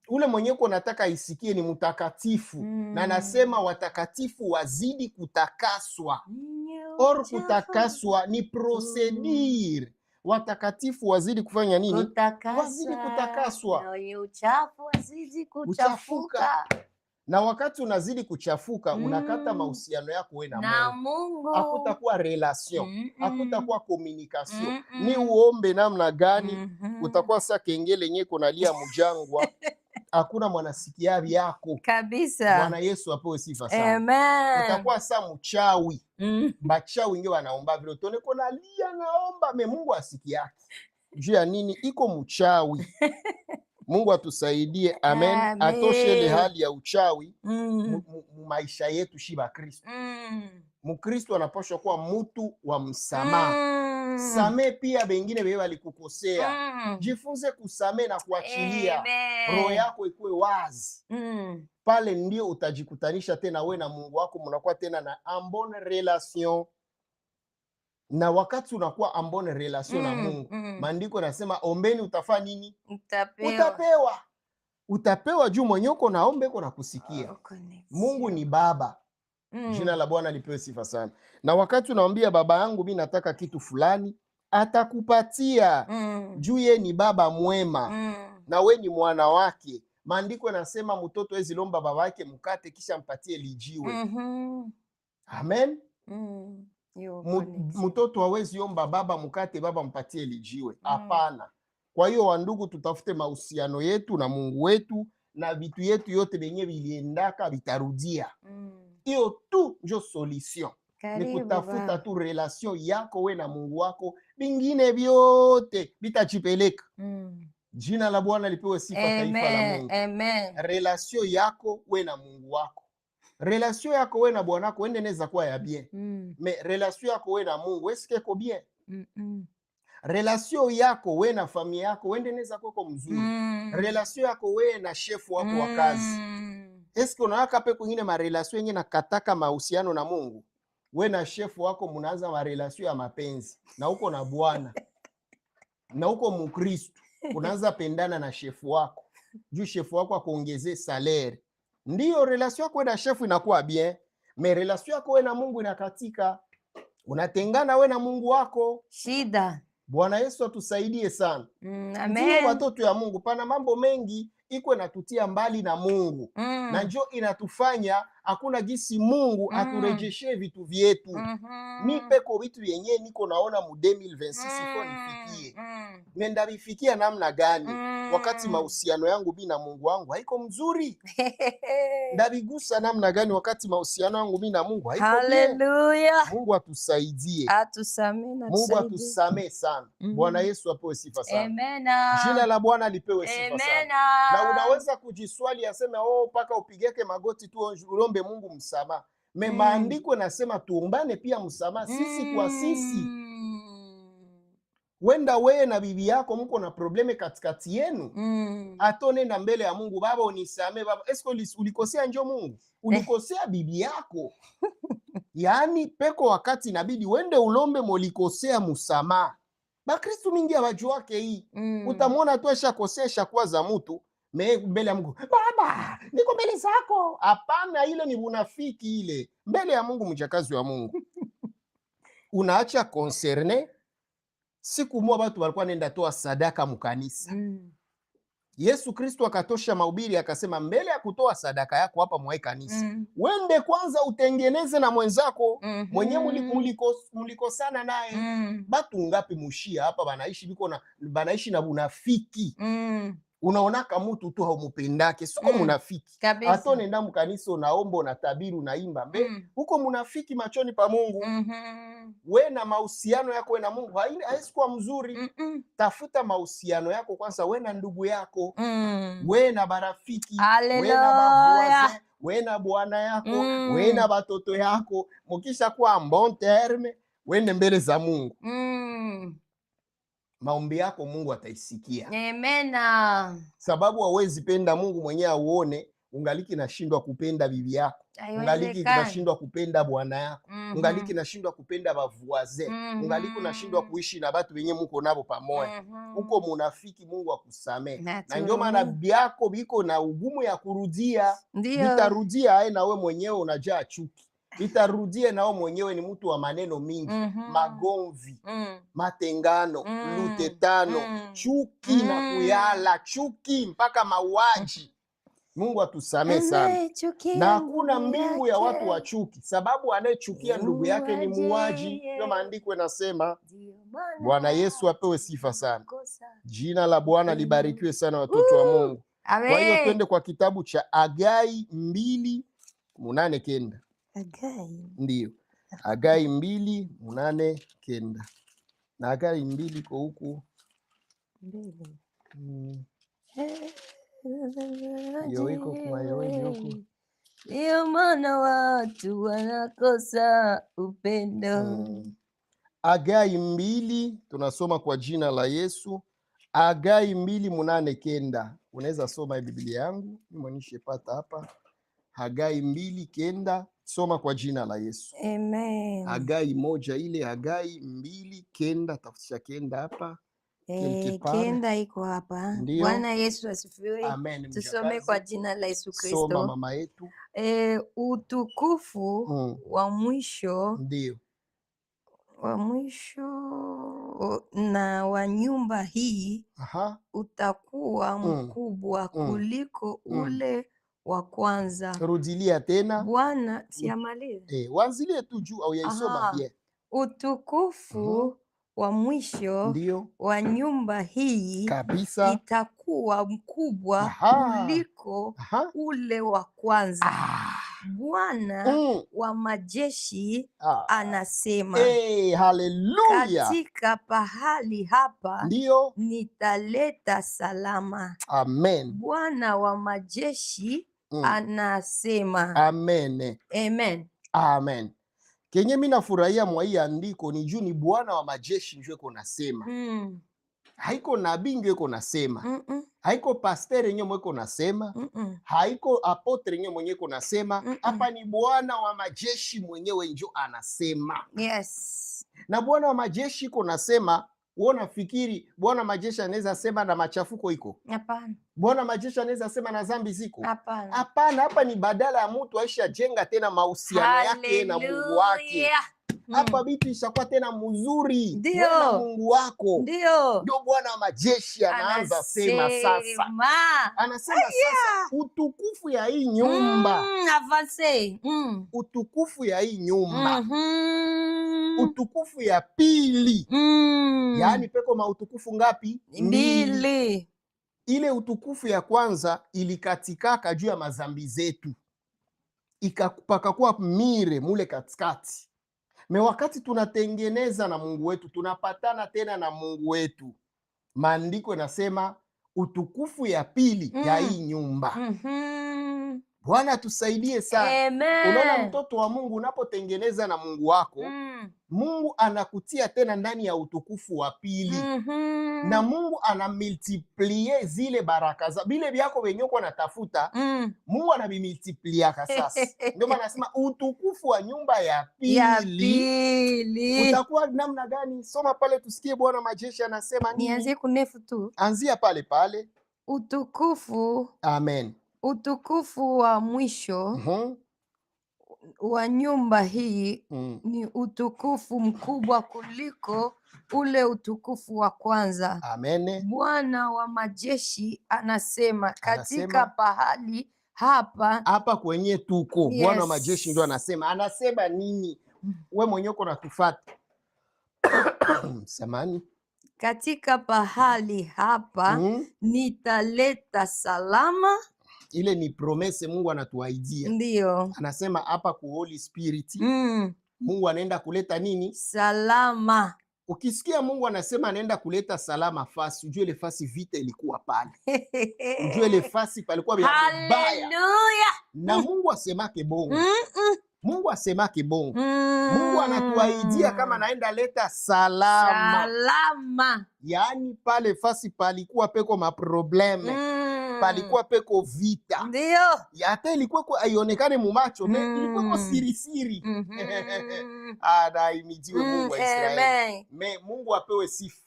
Ule mwenye uko unataka aisikie ni mtakatifu. Na nasema watakatifu wazidi kutakaswa. Or kutakaswa ni procedure. Watakatifu wazidi kufanya nini? Wazidi kutakaswa. Na uchafu wazidi kuchafuka. Na wakati unazidi kuchafuka, unakata mahusiano yako we na Mungu. Hakutakuwa relation, hakutakuwa communication. Ni uombe namna gani, utakuwa saa kengele yenyewe kunalia mjangwa. Hakuna mwanasikia yako. Kabisa. Bwana Yesu apewe sifa sana. Amen. Utakuwa saa mchawi. Bachawi ndio wanaomba vile. Tone kona lia naomba me Mungu asikiaki. Juu ya nini? Iko mchawi. Mungu atusaidie. Amen. Atoshe ile hali ya uchawi maisha yetu shiba Kristo. Mkristo anapaswa kuwa mtu wa msamaha. Same pia bengine bebe walikukosea. Jifunze kusame na kuachilia. Roho yako ikuwe wazi. Pale ndio utajikutanisha tena we na Mungu wako, mnakuwa tena na ambone relation. Na wakati unakuwa ambone relation na Mungu, maandiko nasema ombeni utafanya nini? Utapewa juu mwenye uko naombe uko nakusikia. Mungu ni baba. Jina la Bwana lipewe sifa sana. Na wakati unaambia baba yangu mimi nataka kitu fulani, atakupatia. Juu ye ni baba mwema. Na we ni mwana wake. Maandiko yanasema mtoto hawezi lomba baba yake mkate kisha mpatie lijiwe. Amen. Mtoto hawezi omba baba mkate baba mpatie lijiwe. Hapana. Kwa hiyo wandugu, tutafute mahusiano yetu na Mungu wetu, na vitu yetu yote benye viliendaka vitarudia. Hiyo tu ndio solution. Ni kutafuta tu relation yako we na Mungu wako, bingine vyote vitachipeleka. Jina la Bwana lipewe sifa, taifa la Mungu. Amen. Relation yako we na Mungu wako. Relation yako we na Bwana wako ende neza kuwa ya bien. Me relation yako we na Mungu eske ko bien? Relation yako we na familia yako wende neza kuwa mzuri. Relation yako we na chef wako wa kazi. Eske unawaka pe kwingine ma relation yenye na kataka mahusiano na Mungu? We na chef wako mnaanza ma relation ya mapenzi. Na uko na Bwana. Na uko Mkristo. Unaanza pendana na chef wako. Juu chef wako akuongezee salaire. Ndiyo relation yako we na chef inakuwa bien. Me relation yako we na Mungu inakatika. Unatengana we na Mungu wako. Shida. Bwana Yesu atusaidie sana. Amen. Watoto ya Mungu, pana mambo mengi iko natutia mbali na Mungu. Na njo inatufanya hakuna gisi Mungu aturejeshe vitu vyetu. Mi peko vitu yenye niko naona mu 2026 iko nifikie. Nenda bifikia namna gani? Wakati mahusiano yangu bi na Mungu wangu haiko mzuri. Ndabigusa namna gani wakati mahusiano yangu bi na Mungu haiko bien? Hallelujah. Mungu atusaidie. Atusamee na Mungu atusamee sana. Bwana Yesu apewe sifa sana. Amen. Jina la Bwana lipewe sifa sana. Na unaweza kujiswali aseme paka upigeke magoti tu uombe Mungu msamaha. Maandiko nasema tuombane pia msamaha sisi kwa sisi. Wenda wewe na bibi yako mko na probleme katikati yenu. Ato nenda mbele ya Mungu, baba unisame baba. Esko ulikosea njo Mungu? Ulikosea bibi yako. Yaani peko wakati inabidi wende ulombe molikosea musama. Bakristu mingi abajuake hii. Utamwona tu ashakosesha kwa za mtu mbele ya Mungu. Baba, niko mbele zako. Hapana, ile ni unafiki ile. Mbele ya Mungu mchakazi wa Mungu. Unaacha concerne. Siku moja watu walikuwa nenda toa sadaka mkanisa. Yesu Kristo akatosha mahubiri akasema mbele ya kutoa sadaka yako hapa mwa kanisa, wende kwanza utengeneze na mwenzako mwenye mulikosana naye. Batu ngapi mushia hapa banaishi na unafiki. Unaonaka mtu tu haumupendake, siko munafiki. Ato nenda mkanisa unaomba unatabiri unaimba huko munafiki machoni pa Mungu. We na mahusiano yako we na Mungu haisi kuwa mzuri. Tafuta mahusiano yako kwanza we na ndugu yako, we na barafiki, we na bavuaze, we na bwana yako, we na batoto yako. Mukisha kuwa bon terme, wende mbele za Mungu. Maombi yako Mungu ataisikia. Amena. Sababu hawezi penda Mungu mwenyewe auone ungaliki nashindwa kupenda bibi yako. Ungaliki nashindwa kupenda bwana yako. Ungaliki nashindwa kupenda bavuaze. Ungaliki nashindwa kuishi na watu wenye mko nabo pamoja. Uko munafiki, Mungu akusamee. Na ndio maana biako biko na ugumu ya kurudia. Bitarudia aye na we mwenyewe unajaa chuki. Itarudie nao mwenyewe ni mtu wa maneno mingi, magomvi, matengano, lutetano, chuki na kuyala, chuki mpaka mauaji. Mungu atusamee sana. Na hakuna mbingu ya watu wa chuki, sababu anayechukia ndugu yake ni muuaji. Ndio maandiko yanasema. Bwana Yesu apewe sifa sana. Jina la Bwana libarikiwe sana, watoto wa Mungu. Kwa hiyo twende kwa kitabu cha Hagai 2:8-9. Ndiyo, Hagai 2:8-9. Na Hagai 2 kwa huku yoiko kwa yoiko. Ndio maana watu wanakosa upendo. Hagai 2 tunasoma kwa jina la Yesu. Hagai 2:8-9. Unaweza soma Biblia yangu nimwonishe pata hapa. Hagai 2:9. Soma kwa jina la Yesu. Amen. Hagai 1 ile Hagai 2:9, tafutisha 9 hapa. Kenda iko hapa. Bwana Yesu asifiwe. Amen. Tusome kwa jina la Yesu Kristo. Soma mama yetu. Utukufu wa mwisho. Ndio. Wa mwisho na wa nyumba hii utakuwa mkubwa kuliko ule wa kwanza. Rudilia tena. Bwana siamalize. Wanzilie tu juu au yaisoma pia. Utukufu wa mwisho wa nyumba hii kabisa itakuwa mkubwa kuliko ule wa kwanza. Bwana wa majeshi anasema. Haleluya. Katika pahali hapa ndio nitaleta salama. Amen. Bwana wa majeshi anasema. Amen. Amen. Amen. Kenye mimi nafurahia mwa hii andiko ni juu ni Bwana wa majeshi njoo iko nasema. Haiko nabii ndio iko nasema. Haiko pastor yenyewe iko nasema. Haiko apotre yenyewe mwenyewe iko nasema. Hapa ni Bwana wa majeshi mwenyewe njoo anasema. Yes. Na Bwana wa majeshi iko nasema. Wewe unafikiri Bwana majeshi anaweza sema na machafuko iko? Hapana. Bwana majeshi anaweza sema na dhambi ziko? Hapana. Hapana, hapa ni badala ya mtu aisha jenga tena mahusiano yake na Mungu wake. Hapa vitu ishakuwa tena mzuri na Mungu wako. Ndio Bwana wa majeshi anaanza sema sasa. Anasema sasa utukufu ya hii nyumba. Avance. Utukufu ya hii nyumba. Utukufu ya pili. Yaani peko mautukufu ngapi? 2. Ile utukufu ya kwanza ilikatikaka juu ya mazambi zetu. Ikapakakuwa mire mule katikati. Me wakati tunatengeneza na Mungu wetu, tunapatana tena na Mungu wetu. Maandiko yanasema utukufu ya pili ya hii nyumba. Bwana tusaidie sana. Unaona, Amen. mtoto wa Mungu, unapotengeneza na Mungu wako, Mungu anakutia tena ndani ya utukufu wa pili. Na Mungu anamultiplie zile baraka za bile byako wenye uko natafuta. Mungu anabimultipliaka sasa. Ndio maana nasema utukufu wa nyumba ya pili utakuwa namna gani? Soma pale tusikie Bwana majeshi anasema nini. Nianzie kunefu tu. Anzia pale pale. Utukufu. Amen. Utukufu wa mwisho wa nyumba hii ni utukufu mkubwa kuliko ule utukufu wa kwanza. Amen. Bwana wa majeshi anasema katika pahali hapa kwenye tuko. Yes. Bwana wa majeshi ndio anasema nini? We mwenyewe uko natufuata. Samani. Katika pahali hapa nitaleta salama. Ile ni promese Mungu anatuahidia. Ndio. Anasema hapa ku Holy Spirit Mungu anaenda kuleta nini? Salama. Ukisikia Mungu anasema anaenda kuleta salama fasi, ujue ile fasi vita ilikuwa pale. Ujue ile fasi palikuwa mbaya. Haleluya. Na Mungu asemake bongo. Mungu asemake bongo. Mungu anatuahidia kama anaenda leta salama. Yaani pale fasi palikuwa peko maprobleme. Palikuwa peko vita. Ndio. Hata ilikuwa haionekane mumacho, ilikuwa siri. Anaimidiwe Mungu wa Israeli. Mungu apewe sifa.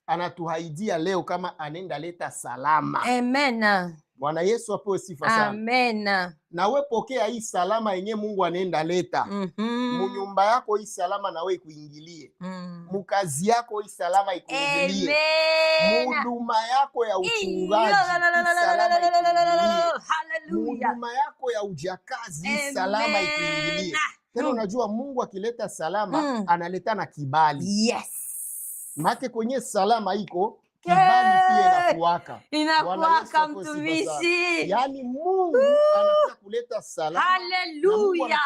Anatuahidia leo kama anaenda leta salama. Amen. Bwana Yesu apewe sifa sana. Amen. Na we pokea hii salama yenye Mungu anaenda leta. Munyumba yako hii salama na we kuingilie. Mukazi yako hii salama ikuingilie. Muduma yako ya uchungaji salama ikuingilie. Muduma yako ya ujakazi salama ikuingilie. Tena unajua Mungu akileta salama analeta na kibali. Yes. Make kwenye salama iko kibali pia inakuwaka mtumishi. Yaani Mungu anataka kuleta salama. Haleluya.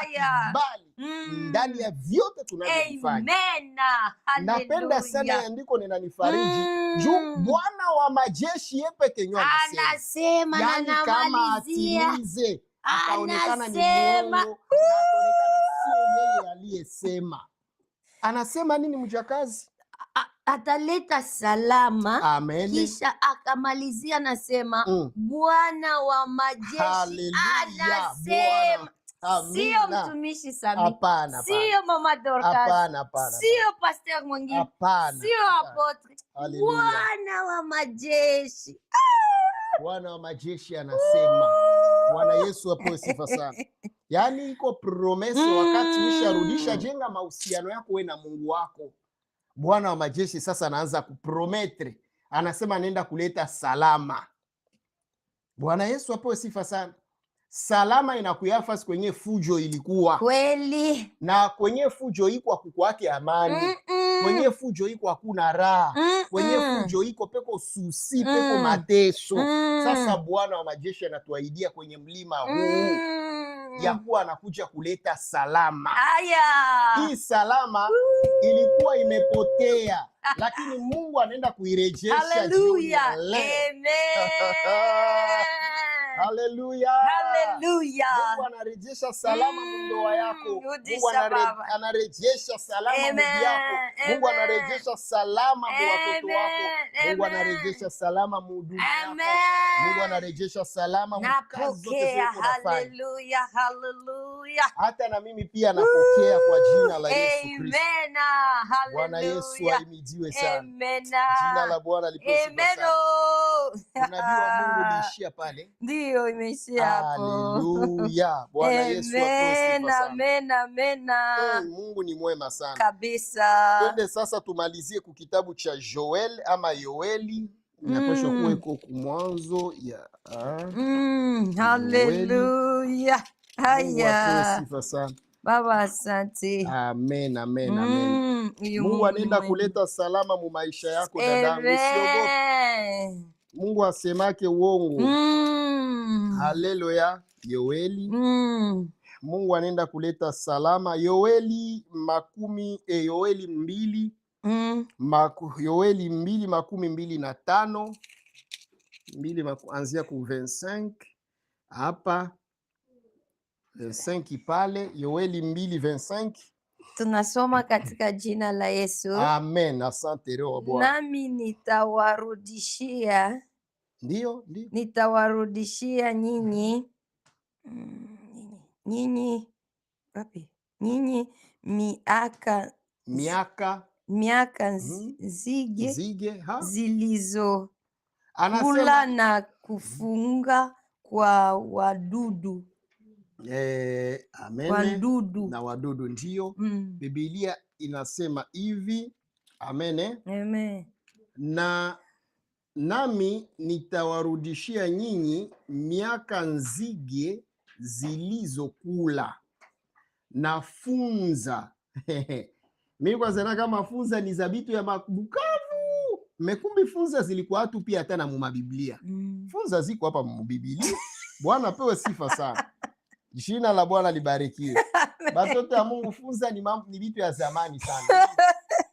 Kibali ndani ya vyote tunavyofanya. Amen. Napenda sana andiko ninanifariji juu Bwana wa majeshi yeye peke yake anasema na yaani kama atimize akaonekana ni Mungu, akaonekana sio yeye aliyesema. Anasema nini mjakazi? Ataleta salama. Amen. Kisha akamalizia nasema Bwana wa majeshi anasema. Sio mtumishi Sami. Hapana. Sio mama Dorcas. Hapana. Sio pastor mwingine. Hapana. Sio apotre. Bwana wa majeshi. Bwana wa majeshi anasema. Bwana Yesu apewe sifa sana. Yaani iko promese wakati usharudisha jenga mahusiano yako wewe na Mungu wako. Bwana wa majeshi sasa anaanza kuprometre. Anasema anaenda kuleta salama. Bwana Yesu apewe sifa sana. Salama inakuyafasi kwenye fujo ilikuwa. Kweli. Na kwenye fujo iko kukwake amani. Kwenye fujo iko hakuna raha. Kwenye fujo iko peko susi, peko mateso. Sasa Bwana wa majeshi anatuahidia kwenye mlima huu ya kuwa anakuja kuleta salama. Hii salama ilikuwa imepotea, lakini Mungu anaenda kuirejesha. Haleluya. Amen. Haleluya. Haleluya. Mungu anarejesha salama ndoa yako. Mungu anarejesha salama mwili yako. Mungu anarejesha salama watoto wako. Mungu anarejesha salama huduma yako. Mungu anarejesha salama kazi zote unafanya. Haleluya. Haleluya. Hata na mimi pia napokea kwa jina la Yesu Kristo. Amen. Haleluya. Bwana Yesu ahimidiwe sana. Amen. Jina la Bwana lipewe sifa sana. Unabii wa Mungu liishia pale. Ndio imeishia hapo. Haleluya. Bwana Yesu apewe sifa sana. Amen. Mungu ni mwema sana. Kabisa. Twende sasa tumalizie ku kitabu cha Joel ama Yoeli. Inapaswa kuweko kumwanzo ya haleluya. Haya. Sifa sana. Baba asante. Amen. Mungu anaenda kuleta salama mu maisha yako dadangu. Usiogope. Mungu asemake uongo. Haleluya. Yoeli. Mungu anaenda kuleta salama. Yoeli 2 Yoeli 2:25 anzia ku 25 hapa 25 pale, Yoeli 2:25. Tunasoma katika jina la Yesu. Amen. Asante Roho wa Bwana. Nami nitawarudishia Ndio. nitawarudishia nyinyi wapi? Nyinyi miaka nzige zilizo kula na kufunga kwa wadudu. Amen. Na wadudu ndio. Biblia inasema hivi. Amen. Amen. Nami nitawarudishia nyinyi miaka nzige zilizokula na funza. Mimi kwa zana kama funza ni zabitu ya mabukavu. Mekumbi funza zilikuwa watu pia hata na mumabiblia. Funza ziko hapa mubiblia. Bwana pewe sifa sana. Jina la Bwana libarikiwe. Batoto ya Mungu, funza ni vitu ya zamani sana.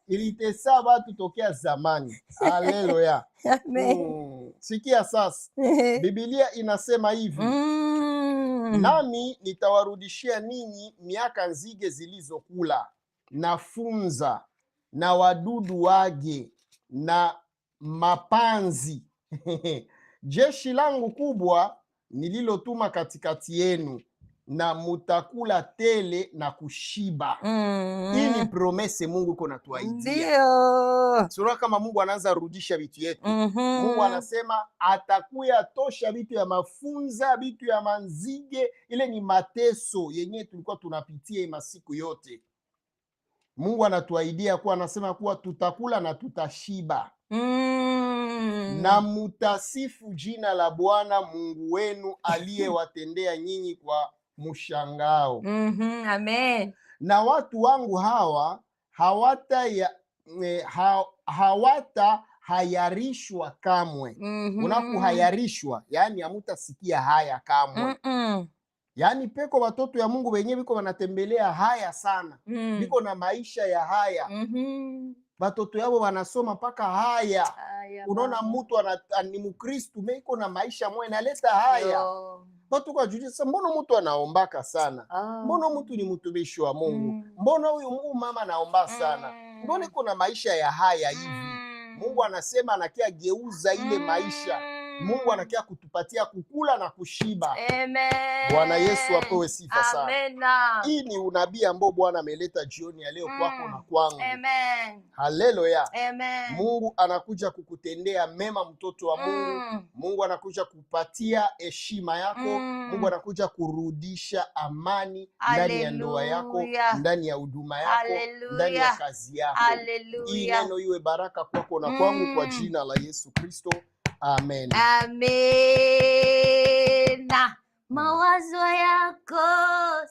Ilitesa watu tokea zamani. Haleluya. Amen. Sikia sasa. Biblia inasema hivi. Nami nitawarudishia ninyi miaka nzige zilizokula na funza na wadudu wage na mapanzi. Jeshi langu kubwa nililotuma katikati yenu, na mutakula tele na kushiba. Hii ni promese Mungu kona tuaidia. Ndio. Sura kama Mungu anaanza rudisha vitu yetu. Mungu anasema atakuya tosha vitu ya mafunza, vitu ya manzige. Ile ni mateso yenye tulikuwa tunapitia masiku yote. Mungu anatuaidia kuwa, anasema kuwa tutakula na tutashiba. Na mutasifu jina la Bwana Mungu wenu aliyewatendea nyinyi kwa mshangao. Amen. Na watu wangu hawa hawatahayarishwa kamwe. Unapohayarishwa, yani hamutasikia haya kamwe. Yani peko watoto ya Mungu wenyewe biko wanatembelea haya sana. Biko na maisha ya haya. Watoto yao wanasoma paka haya. Unaona mtu ni Mkristu meiko na maisha mwe naleta haya. Watu kwa juliza, mbona mtu anaombaka sana? Mbona mtu ni mtumishi wa Mungu? Mbona huyu Mungu mama naomba sana? Mbona kuna maisha ya haya hivi? Mungu anasema anakia geuza ile maisha. Mungu anakia kutupatia kukula na kushiba. Amen. Bwana Yesu apewe sifa sana. Amen. Hii ni unabii ambao Bwana ameleta jioni ya leo kwako na kwangu. Amen. Haleluya. Amen. Mungu anakuja kukutendea mema, mtoto wa Mungu. Mungu anakuja kupatia heshima yako. Mungu anakuja kurudisha amani ndani ya ndoa yako, ndani ya huduma yako, ndani ya kazi yako. Hii neno iwe baraka kwako na kwangu kwa jina la Yesu Kristo. Amen. Amen. Mawazo yako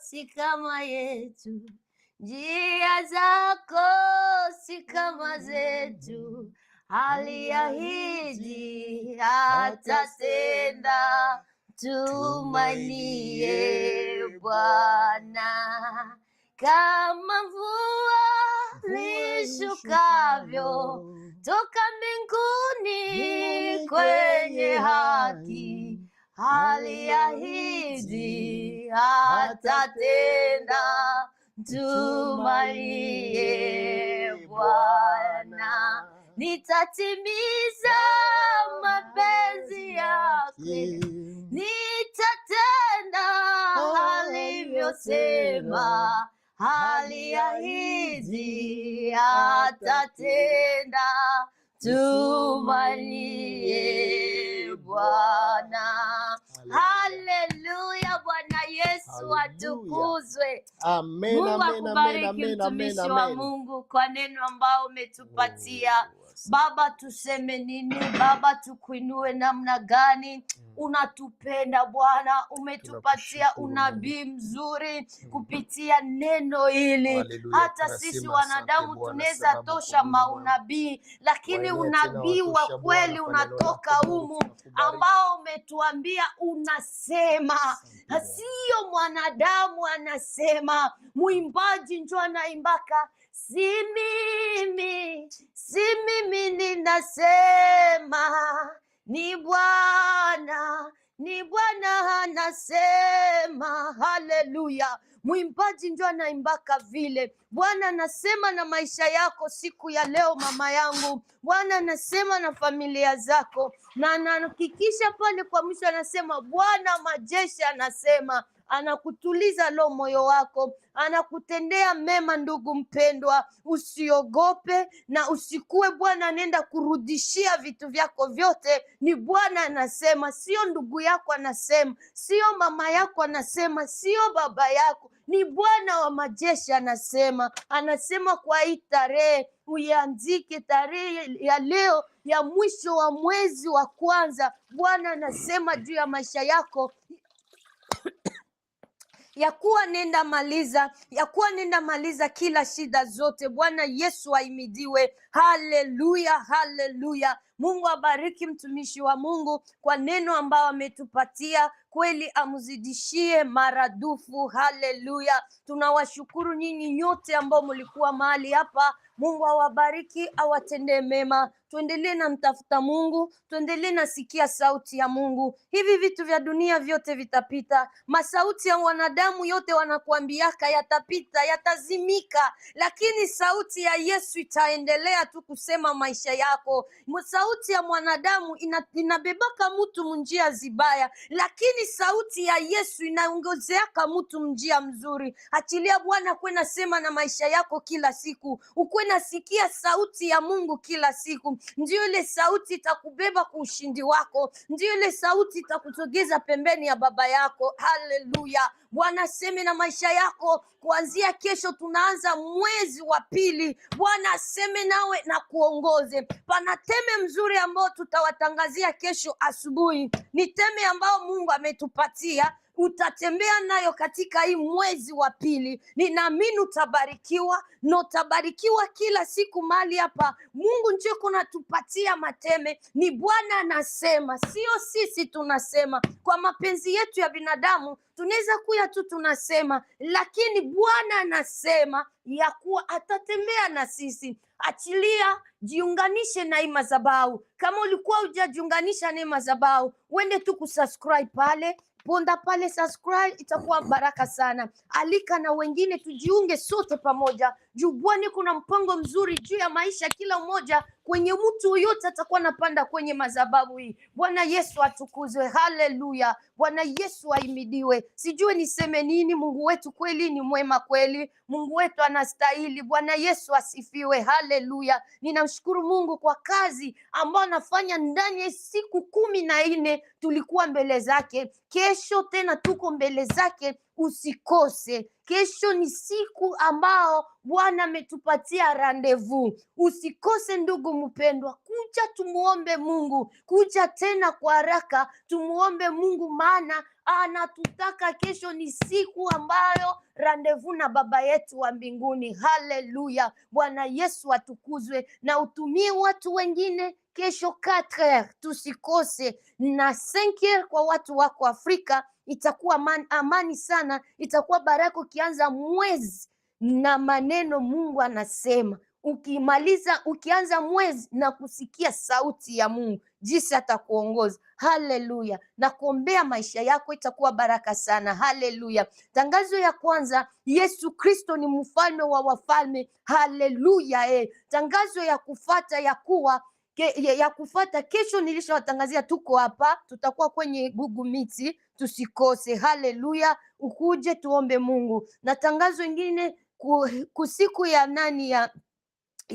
si kama yetu, njia zako si kama zetu. Aliahidi atatenda, tumainie Bwana. Kama mvua lishukavyo toka mbinguni kwenye haki, aliahidi atatenda, tumainie Bwana. Nitatimiza mapenzi yake, nitatenda alivyosema. Aliahidi atatenda, tumainie Bwana. Haleluya, Bwana Yesu atukuzwe. Amen. Mungu akubariki mtumishi wa Mungu kwa neno ambao umetupatia. Baba, tuseme nini? Baba, tukuinue namna gani? Unatupenda Bwana, umetupatia unabii mzuri kupitia neno hili. Hata sisi wanadamu tunaweza tosha maunabii, lakini unabii wa kweli unatoka humu ambao umetuambia unasema. Sio mwanadamu anasema. Mwimbaji njo anaimbaka, si mimi ninasema, ni Bwana ni Bwana anasema. Haleluya. Mwimbaji ndio anaimbaka vile. Bwana anasema na maisha yako siku ya leo, mama yangu. Bwana anasema na familia zako, na anahakikisha pale kwa mwisho anasema Bwana majeshi anasema. Anakutuliza lo moyo wako, anakutendea mema. Ndugu mpendwa, usiogope na usikue Bwana anaenda kurudishia vitu vyako vyote. Ni Bwana anasema, sio ndugu yako anasema, sio mama yako anasema, sio baba yako. Ni Bwana wa majeshi anasema. Anasema kwa hii tarehe uiandike, tarehe ya leo ya mwisho wa mwezi wa kwanza. Bwana anasema juu ya maisha yako ya kuwa nenda maliza kila shida zote. Bwana Yesu ahimidiwe. Haleluya, haleluya. Mungu abariki mtumishi wa Mungu kwa neno ambao ametupatia, kweli amzidishie maradufu. Haleluya. Tunawashukuru nyinyi nyote ambao mlikuwa mahali hapa. Mungu awabariki, awatendee mema. Tuendelee na mtafuta Mungu, tuendelee na sikia sauti ya Mungu. Hivi vitu vya dunia vyote vitapita. Masauti ya wanadamu yote wanakuambiaka yatapita, yatazimika, lakini sauti ya Yesu itaendelea tu kusema maisha yako. Sauti ya mwanadamu inabebaka mtu munjia zibaya, lakini sauti ya Yesu inaongozeaka mtu mjia mzuri. Achilia Bwana kwenda sema na maisha yako kila siku. Ukwenda sikia sauti ya Mungu kila siku. Ndio ile sauti itakubeba kwa ushindi wako. Ndio ile sauti itakutogeza pembeni ya baba yako. Haleluya. Bwana aseme na maisha yako. Kuanzia kesho tunaanza mwezi wa pili. Bwana aseme nawe na kuongoze. Pana teme mzuri ambao tutawatangazia kesho asubuhi. Ni teme ambao Mungu ametupatia. Utatembea nayo katika hii mwezi wa pili. Ninaamini utabarikiwa, na utabarikiwa kila siku mahali hapa. Mungu ndio kunatupatia mateme. Ni Bwana anasema, sio sisi tunasema. Kwa mapenzi yetu ya binadamu tunaweza kuya tu tunasema, lakini Bwana anasema ya kuwa atatembea na sisi. Achilia, jiunganishe na hii madhabahu. Kama ulikuwa hujajiunganisha na hii madhabahu, uende tu kusubscribe pale. Ponda pale subscribe, itakuwa baraka sana. Alika na wengine tujiunge sote pamoja. Juu Bwana kuna mpango mzuri juu ya maisha kila mmoja. Kwenye mtu yote atakuwa napanda kwenye madhabahu hii. Bwana Yesu atukuzwe. Haleluya. Bwana Yesu ahimidiwe. Sijue niseme nini. Mungu wetu kweli ni mwema kweli. Mungu wetu anastahili. Bwana Yesu asifiwe. Haleluya. Ninamshukuru Mungu kwa kazi ambayo anafanya ndani ya siku 14 tulikuwa mbele zake. Kesho tena tuko mbele zake. Usikose. Kesho ni siku ambao Bwana ametupatia randevu. Usikose ndugu mpendwa. Kuja tumuombe Mungu. Kuja tena kwa haraka tumuombe Mungu, maana anatutaka. Kesho ni siku ambayo randevu na baba yetu wa mbinguni. Haleluya. Bwana Yesu atukuzwe. Na utumie watu wengine. Kesho 4h tusikose, na 5h kwa watu wako Afrika. Itakuwa amani sana. Itakuwa baraka ukianza mwezi na maneno Mungu anasema. Ukianza mwezi na kusikia sauti ya Mungu, jinsi atakuongoza. Haleluya. Na kuombea maisha yako itakuwa baraka sana. Haleluya. Tangazo ya kwanza, Yesu Kristo ni mfalme wa wafalme. Haleluya. Tangazo ya kufata ya kufata kesho nilishawatangazia, tuko hapa, tutakuwa kwenye Google Meet, tusikose. Haleluya. Ukuje tuombe Mungu. Na tangazo ingine kusiku ya nani ya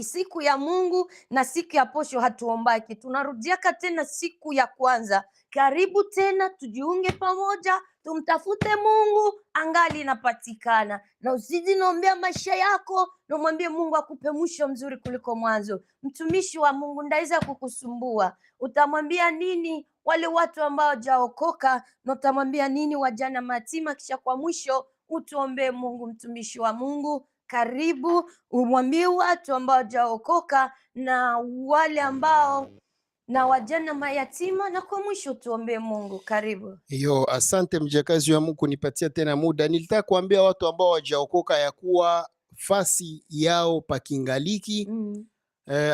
siku ya Mungu na siku ya posho hatuombaki. Tunarudiaka tena siku ya kwanza. Karibu tena tujiunge pamoja, tumtafute Mungu angali inapatikana. Na usiji naombea maisha yako, na mwambie Mungu akupe mwisho mzuri kuliko mwanzo. Mtumishi wa Mungu ndaweza kukusumbua. Utamwambia nini wale watu ambao hawajaokoka, na utamwambia nini wajana matima? Kisha kwa mwisho utuombee Mungu. Mtumishi wa Mungu, karibu umwambie watu ambao hawajaokoka na wale ambao na wajana mayatima, na kwa mwisho tuombe Mungu. Karibu. Asante mjakazi wa Mungu kunipatia tena muda. Nilitaka kuambia watu ambao hawajaokoka ya kuwa fasi yao pakingaliki,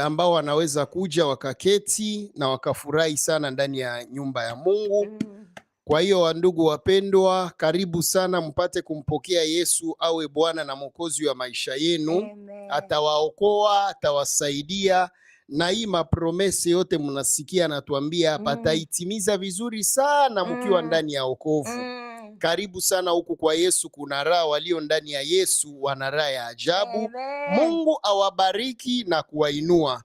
ambao wanaweza kuja wakaketi na wakafurahi sana ndani ya nyumba ya Mungu. Kwa hiyo wandugu wapendwa, karibu sana mpate kumpokea Yesu awe Bwana na Mwokozi wa maisha yenu. Amen. Atawaokoa, atawasaidia, na hii mapromese yote mnasikia anatuambia hapa ataitimiza vizuri sana mkiwa ndani ya wokovu. Karibu sana huku kwa Yesu, kuna raha, walio ndani ya Yesu wana raha ya ajabu. Amen. Mungu awabariki na kuwainua.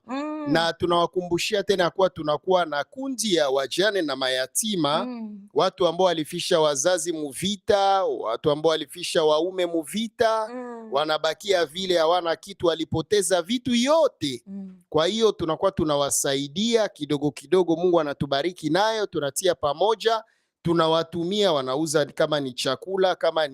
Na tunawakumbushia tena kuwa tunakuwa na kundi ya wajane na mayatima, watu ambao walifisha wazazi muvita, watu ambao walifisha waume muvita, wanabakia vile hawana kitu, walipoteza vitu yote. Kwa hiyo tunakuwa tunawasaidia kidogo kidogo, Mungu anatubariki nayo, tunatia pamoja, tunawatumia, wanauza kama ni chakula, kama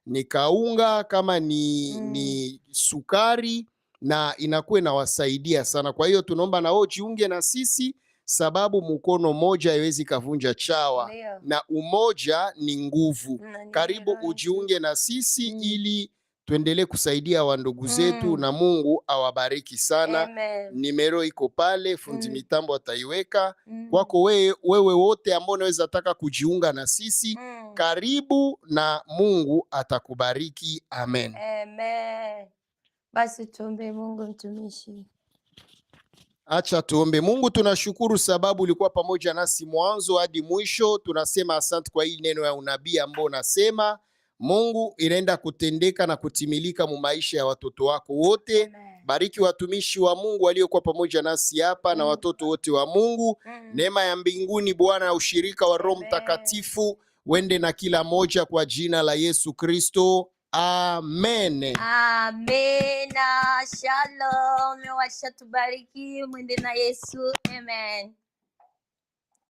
ni kaunga, kama ni sukari, na inakuwa inawasaidia sana. Kwa hiyo tunaomba na wewe jiunge na sisi, sababu mkono moja haiwezi kavunja chawa. Leo. Na umoja ni nguvu. Karibu ujiunge na sisi ili tuendelee kusaidia wandugu zetu, na Mungu awabariki sana. Amen. Nimero iko pale, fundi mitambo ataiweka. Kwako wewe wote ambao unaweza taka kujiunga na sisi, karibu na Mungu atakubariki. Amen. Amen. Basi tuombe. Mungu mtumishi. Acha tuombe. Mungu, tunashukuru sababu ulikuwa pamoja nasi mwanzo hadi mwisho. Tunasema asante kwa hii neno ya unabii ambao unasema Mungu inaenda kutendeka na kutimilika mu maisha ya watoto wako wote. Amen. Bariki watumishi wa Mungu waliokuwa pamoja nasi hapa na watoto wote wa Mungu. Neema ya mbinguni Bwana na ushirika wa Roho Mtakatifu wende na kila moja kwa jina la Yesu Kristo. Amen. Amena. Shalom. Washa tubariki, mwende na Yesu. Amen.